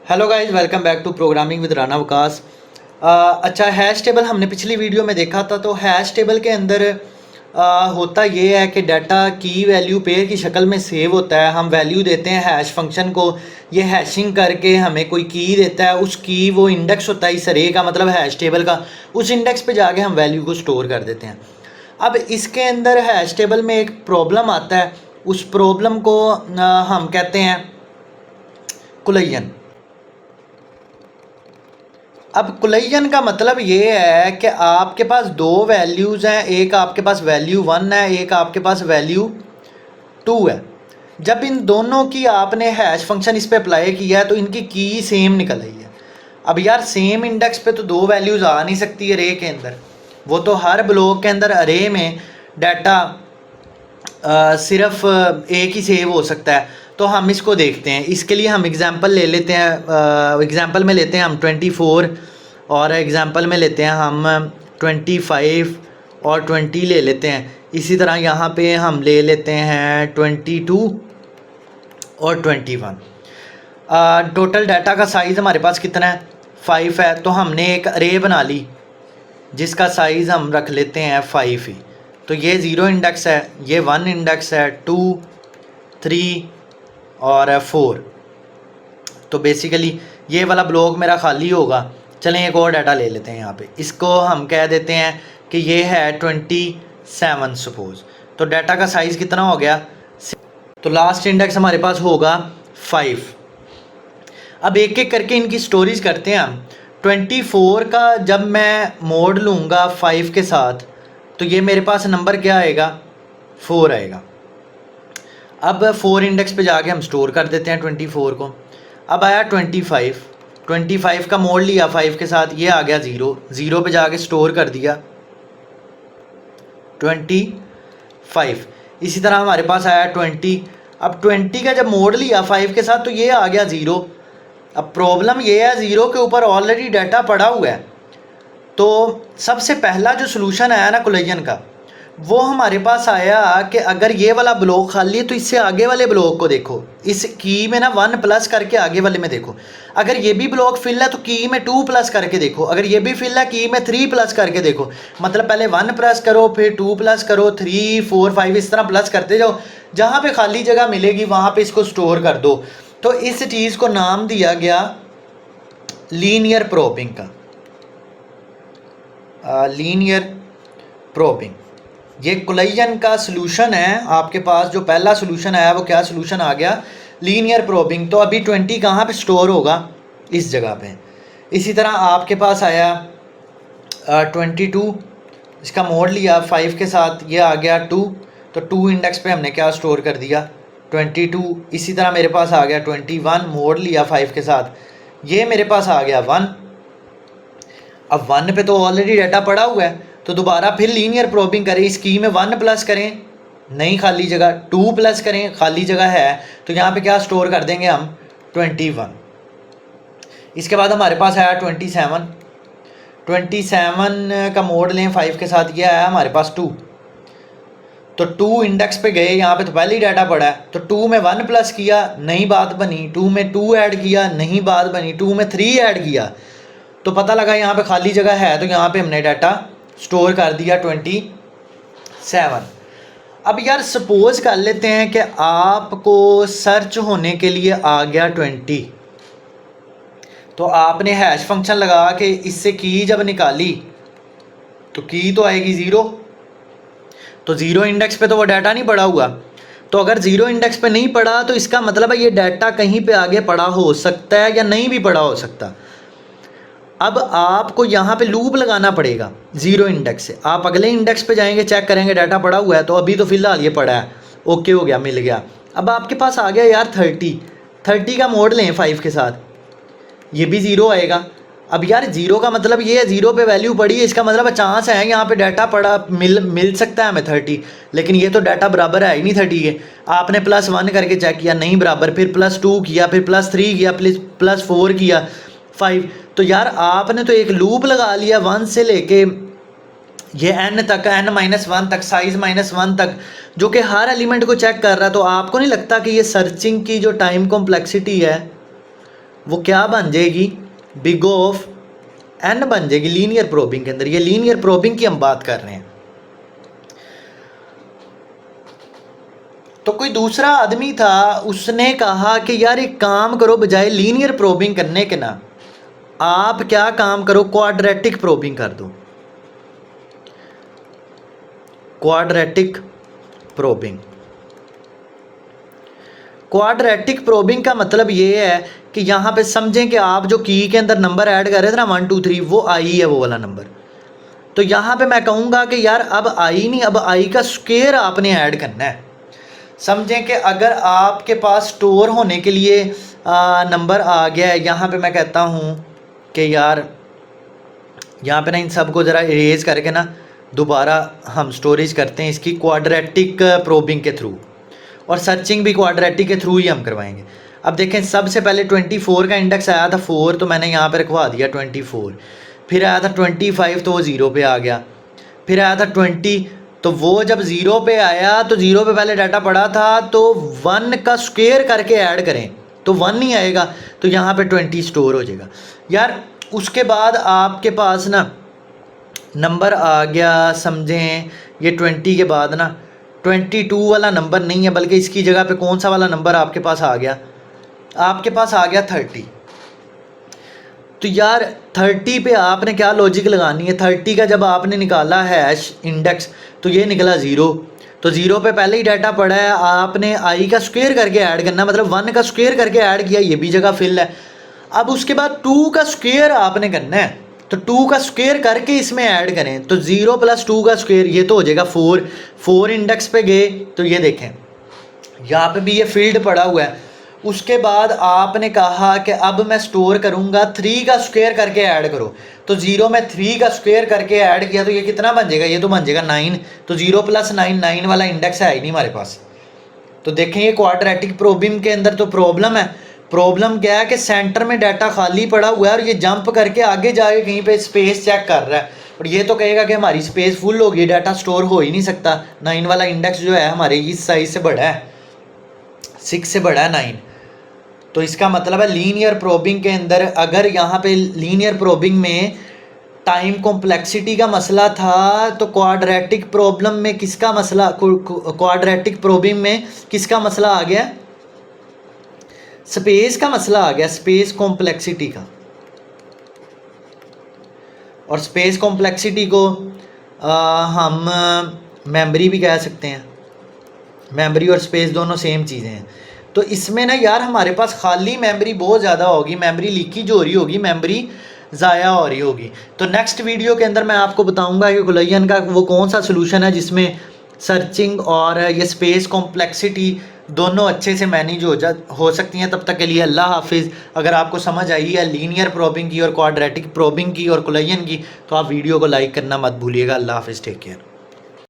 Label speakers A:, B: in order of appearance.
A: Hello guys, welcome back to programming with Rana Waqas. अच्छा, hash table हमने पिछली वीडियो में देखा था। तो हैश टेबल के अंदर होता ये है कि डाटा की वैल्यू पेयर की शक्ल में सेव होता है। हम वैल्यू देते हैं हैश फंक्शन को, ये हैशिंग करके हमें कोई की देता है। उस की वो इंडेक्स होता है इस अरे का, मतलब हैश टेबल का। उस इंडेक्स पे जाके हम वैल्यू को स्टोर कर देते हैं। अब इसके अंदर हैश टेबल में एक प्रॉब्लम आता है। उस प्रॉब्लम को हम कहते हैं कुलयन। अब कुलयन का मतलब ये है कि आपके पास दो वैल्यूज़ हैं, एक आपके पास वैल्यू 1 है, एक आपके पास वैल्यू 2 है। जब इन दोनों की आपने हैश फंक्शन इस पे अप्लाई किया है तो इनकी की सेम निकल आई है। अब यार सेम इंडेक्स पे तो दो वैल्यूज़ आ नहीं सकती अरे के अंदर। वो तो हर ब्लॉक के अंदर अरे में डाटा सिर्फ एक ही सेव हो सकता है। तो हम इसको देखते हैं। इसके लिए हम एग्ज़ाम्पल ले लेते हैं। एग्ज़ाम्पल में लेते हैं हम 24 और एग्ज़ाम्पल में लेते हैं हम 25 और 20 ले लेते हैं। इसी तरह यहाँ पे हम ले लेते हैं 22 और 21। टोटल डाटा का साइज़ हमारे पास कितना है? 5 है। तो हमने एक अरे बना ली जिसका साइज़ हम रख लेते हैं 5 ही। तो ये 0 इंडेक्स है, ये 1 इंडेक्स है, 2, 3 और 4। तो बेसिकली ये वाला ब्लॉक मेरा खाली होगा। चलें एक और डाटा ले लेते हैं यहाँ पे। इसको हम कह देते हैं कि ये है 27 सपोज़। तो डाटा का साइज़ कितना हो गया? तो लास्ट इंडेक्स हमारे पास होगा 5। अब एक एक करके इनकी स्टोरीज करते हैं हम। 24 का जब मैं मोड लूँगा 5 के साथ तो ये मेरे पास नंबर क्या आएगा? 4 आएगा। अब 4 इंडेक्स पे जाके हम स्टोर कर देते हैं 24 को। अब आया 25 का मोड लिया 5 के साथ, ये आ गया 0 पे जाके स्टोर कर दिया 25। इसी तरह हमारे पास आया 20। अब 20 का जब मोड लिया 5 के साथ तो ये आ गया 0। अब प्रॉब्लम ये है 0 के ऊपर ऑलरेडी डाटा पड़ा हुआ है। तो सबसे पहला जो सलूशन आया ना कुलयन का, वो हमारे पास आया कि अगर ये वाला ब्लॉक खाली है तो इससे आगे वाले ब्लॉक को देखो। इस की में ना 1 प्लस करके आगे वाले में देखो। अगर ये भी ब्लॉक फिल है तो की में 2 प्लस करके देखो। अगर ये भी फिल है की में 3 प्लस करके देखो। मतलब पहले 1 प्लस करो, फिर 2 प्लस करो, 3, 4, 5 इस तरह प्लस करते जाओ। जहाँ पे खाली जगह मिलेगी वहाँ पे इसको स्टोर कर दो। तो इस चीज़ को नाम दिया गया लीनियर प्रोबिंग का। लीनियर प्रोबिंग ये कुलयन का सलूशन है। आपके पास जो पहला सलूशन आया वो क्या सलूशन आ गया? Linear probing. तो अभी 20 कहाँ पे स्टोर होगा? इस जगह पे। इसी तरह आपके पास आया 22, इसका मोड लिया 5 के साथ, ये आ गया 2। तो 2 इंडेक्स पे हमने क्या स्टोर कर दिया? 22। इसी तरह मेरे पास आ गया 21, मोड लिया 5 के साथ, ये मेरे पास आ गया 1। अब 1 पे तो ऑलरेडी डाटा पड़ा हुआ है तो दोबारा फिर लीनियर प्रोबिंग करें। इस की में 1 प्लस करें, नहीं खाली जगह, 2 प्लस करें, खाली जगह है। तो यहाँ पे क्या स्टोर कर देंगे हम? 21। इसके बाद हमारे पास आया 27 का मोड लें 5 के साथ, ये आया हमारे पास 2। तो 2 इंडेक्स पे गए, यहाँ पे तो पहले ही डाटा पड़ा है। तो 2 में 1 प्लस किया, नहीं बात बनी। 2 में 2 ऐड किया, नहीं बात बनी। 2 में 3 ऐड किया तो पता लगा यहाँ पे खाली जगह है। तो यहाँ पे हमने डाटा स्टोर कर दिया 27। अब यार सपोज कर लेते हैं कि आपको सर्च होने के लिए आ गया 20। तो आपने हैश फंक्शन लगा के इससे की जब निकाली तो की तो आएगी 0। तो 0 इंडेक्स पे तो वो डाटा नहीं पड़ा हुआ। तो अगर 0 इंडेक्स पे नहीं पड़ा तो इसका मतलब है ये डाटा कहीं पे आगे पड़ा हो सकता है या नहीं भी पड़ा हो सकता। अब आपको यहाँ पे लूप लगाना पड़ेगा 0 इंडेक्स से। आप अगले इंडेक्स पे जाएंगे, चेक करेंगे डाटा पड़ा हुआ है। तो अभी तो फ़िलहाल ये पड़ा है, ओके हो गया, मिल गया। अब आपके पास आ गया यार 30 का मोड लें 5 के साथ, ये भी 0 आएगा। अब यार 0 का मतलब ये है 0 पे वैल्यू पड़ी है, इसका मतलब चांस है यहाँ पे डाटा पड़ा मिल सकता है हमें 30। लेकिन ये तो डाटा बराबर है ही नहीं 30 के। आपने +1 करके चेक किया, नहीं बराबर, फिर +2 किया, फिर +3 किया, +4 किया, 5। तो यार आपने तो एक लूप लगा लिया 1 से लेके ये n तक, n-1 तक, साइज़ -1 तक, जो कि हर एलिमेंट को चेक कर रहा है। तो आपको नहीं लगता कि ये सर्चिंग की जो टाइम कॉम्प्लेक्सिटी है वो क्या बन जाएगी, बिग ऑफ n बन जाएगी लीनियर प्रोबिंग के अंदर। ये लीनियर प्रोबिंग की हम बात कर रहे हैं। तो कोई दूसरा आदमी था, उसने कहा कि यार एक काम करो, बजाय लीनियर प्रोबिंग करने के ना आप क्या काम करो, क्वाड्रेटिक प्रोबिंग कर दो। क्वाड्रेटिक प्रोबिंग, क्वाड्रेटिक प्रोबिंग का मतलब ये है कि यहाँ पे समझें कि आप जो की के अंदर नंबर ऐड कर रहे थे ना 1 2 3, वो आई है वो वाला नंबर। तो यहाँ पे मैं कहूँगा कि यार अब आई नहीं, अब आई का स्क्वायर आपने ऐड करना है। समझें कि अगर आपके पास स्टोर होने के लिए नंबर आ गया है, यहाँ पे मैं कहता हूँ कि यार यहाँ पे ना इन सबको ज़रा इरेज करके ना दोबारा हम स्टोरेज करते हैं इसकी क्वाड्रेटिक प्रोबिंग के थ्रू, और सर्चिंग भी क्वाड्रेटिक के थ्रू ही हम करवाएंगे। अब देखें, सबसे पहले 24 का इंडेक्स आया था 4, तो मैंने यहाँ पे रखवा दिया 24। फिर आया था 25, तो वो 0 पे आ गया। फिर आया था 20, तो वो जब 0 पे आया तो 0 पे पहले डाटा पड़ा था, तो 1 का स्क्वायर करके ऐड करें तो 1 नहीं आएगा, तो यहाँ पे 20 स्टोर हो जाएगा यार। उसके बाद आपके पास ना नंबर आ गया, समझें ये 20 के बाद ना 22 वाला नंबर नहीं है, बल्कि इसकी जगह पे कौन सा वाला नंबर आपके पास आ गया, आपके पास आ गया 30। तो यार 30 पे आपने क्या लॉजिक लगानी है, 30 का जब आपने निकाला हैश इंडेक्स तो ये निकला 0, तो 0 पे पहले ही डाटा पड़ा है, आपने आई का स्क्वायर करके ऐड करना, मतलब 1 का स्क्वायर करके ऐड किया, ये भी जगह फिल है। अब उसके बाद 2 का स्क्वायर आपने करना है, तो 2 का स्क्वायर करके इसमें ऐड करें, तो 0 + 2 का स्क्वायर ये तो हो जाएगा 4। 4 इंडेक्स पे गए तो ये देखें यहाँ पे भी ये फील्ड पड़ा हुआ है। उसके बाद आपने कहा कि अब मैं स्टोर करूँगा, 3 का स्क्वायर करके ऐड करो, तो 0 में 3 का स्क्वायर करके ऐड किया तो ये कितना बन जाएगा, ये तो बन जाएगा 9। तो 0 + 9, 9 वाला इंडेक्स है ही नहीं हमारे पास। तो देखें ये क्वाड्रेटिक प्रोबिंग के अंदर तो प्रॉब्लम है। प्रॉब्लम क्या है कि सेंटर में डाटा खाली पड़ा हुआ है और ये जंप करके आगे जाके कहीं पे स्पेस चेक कर रहा है, और ये तो कहेगा कि हमारी स्पेस फुल होगी, डाटा स्टोर हो ही नहीं सकता। 9 वाला इंडेक्स जो है हमारे इस साइज से बड़ा है, 6 से बड़ा है 9। तो इसका मतलब है लीनियर प्रोबिंग के अंदर, अगर यहाँ पे लीनियर प्रोबिंग में टाइम कॉम्प्लेक्सिटी का मसला था, तो क्वाड्रेटिक प्रॉब्लम में किसका मसला, क्वाड्रेटिक प्रोबिंग में किसका मसला आ गया, स्पेस का मसला आ गया, स्पेस कॉम्प्लेक्सिटी का। और स्पेस कॉम्प्लेक्सिटी को हम मेमोरी भी कह सकते हैं, मेमोरी और स्पेस दोनों सेम चीज़ें हैं। तो इसमें ना यार हमारे पास खाली मेमोरी बहुत ज़्यादा होगी, मेमोरी लीकेज हो रही होगी, मेमोरी ज़ाया हो रही होगी। तो नेक्स्ट वीडियो के अंदर मैं आपको बताऊंगा कि कुलैयन का वो कौन सा सलूशन है जिसमें सर्चिंग और ये स्पेस कॉम्प्लेक्सिटी दोनों अच्छे से मैनेज हो सकती हैं। तब तक के लिए अल्लाह हाफिज़। अगर आपको समझ आई है लीनियर प्रोबिंग की और क्वाड्रेटिक प्रोबिंग की और कुलैयन की, तो आप वीडियो को लाइक करना मत भूलिएगा। अल्लाह हाफिज़, टेक केयर।